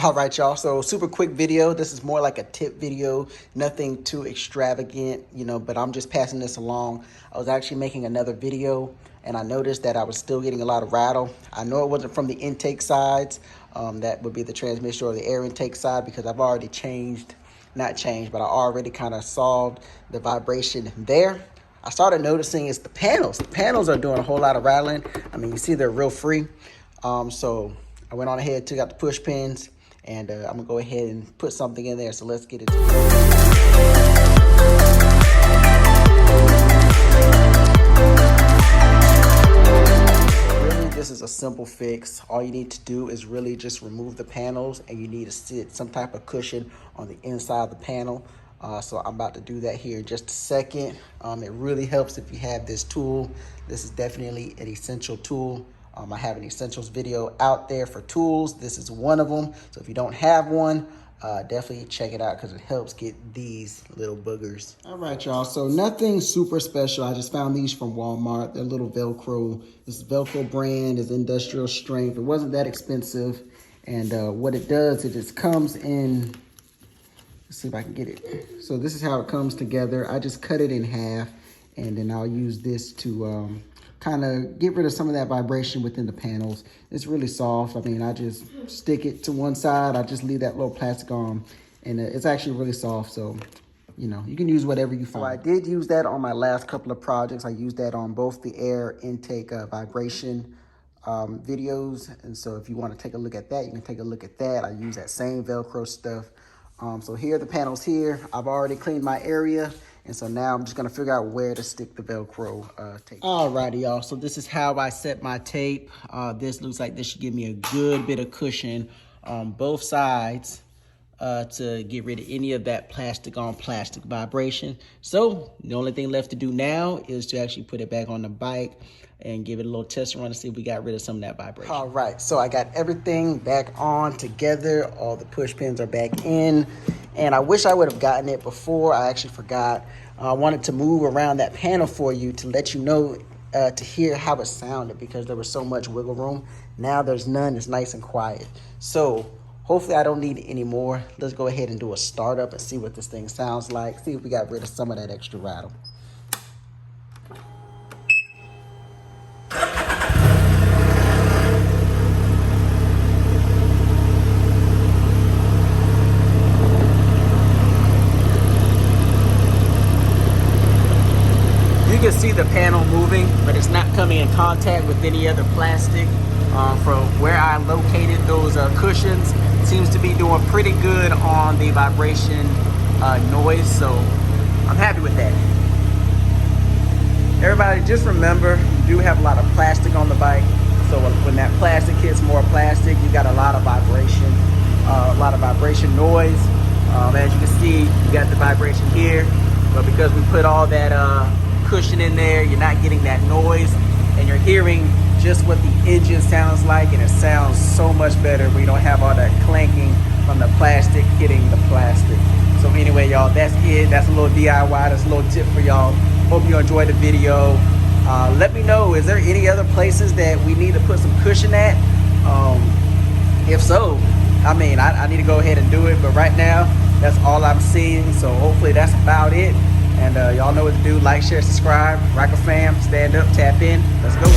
All right, y'all. So super quick video. This is more like a tip video, nothing too extravagant, but I'm just passing this along. I was actually making another video and I noticed that I was still getting a lot of rattle. I know it wasn't from the intake sides. That would be the transmission or the air intake side because I've already not changed, but I already kind of solved the vibration there. I started noticing it's the panels. The panels are doing a whole lot of rattling. I mean, you see they're real free. So I went on ahead, took out the push pins, and I'm gonna go ahead and put something in there. So let's get it. Really, this is a simple fix. All you need to do is really just remove the panels, and you need to sit some type of cushion on the inside of the panel. So I'm about to do that here in just a second. It really helps if you have this tool. This is definitely an essential tool. I have an essentials video out there for tools. This is one of them. So if you don't have one, definitely check it out because it helps get these little boogers. All right, y'all. So nothing super special. I just found these from Walmart. They're little Velcro. This Velcro brand is industrial strength. It wasn't that expensive. And what it does, it just comes in. Let's see if I can get it. So this is how it comes together. I just cut it in half, and then I'll use this to kind of get rid of some of that vibration within the panels. It's really soft. I mean, I just stick it to one side. I just leave that little plastic on, and it's actually really soft. So, you can use whatever you find. So I did use that on my last couple of projects. I used that on both the air intake vibration videos. And so if you want to take a look at that, you can take a look at that. I use that same Velcro stuff. So here are the panels here. I've already cleaned my area. And so now I'm just gonna figure out where to stick the Velcro tape. Alrighty, y'all. So this is how I set my tape. This looks like this should give me a good bit of cushion on both sides to get rid of any of that plastic on plastic vibration. So the only thing left to do now is to actually put it back on the bike and give it a little test run to see if we got rid of some of that vibration. All right, so I got everything back on together. All the push pins are back in. And I wish I would have gotten it before. I actually forgot. I wanted to move around that panel for you to let you know, to hear how it sounded because there was so much wiggle room. Now there's none. It's nice and quiet. So hopefully I don't need any more. Let's go ahead and do a startup and see what this thing sounds like. See if we got rid of some of that extra rattle. You can see the panel moving, but it's not coming in contact with any other plastic. From where I located those cushions, seems to be doing pretty good on the vibration noise, so I'm happy with that. Everybody, just remember, you do have a lot of plastic on the bike, so when that plastic hits more plastic, you got a lot of vibration noise. As you can see, you got the vibration here, but because we put all that cushion in there, you're not getting that noise, and you're hearing just what the engine sounds like, and it sounds so much better when you don't have all that clanking from the plastic hitting the plastic. So anyway, y'all, that's it. That's a little DIY. That's a little tip for y'all. Hope you enjoyed the video. Let me know, is there any other places that we need to put some cushion at? If so, I mean, I need to go ahead and do it, but right now that's all I'm seeing. So hopefully that's about it. And y'all know what to do. Like, share, subscribe. Ryker fam, stand up, tap in. Let's go.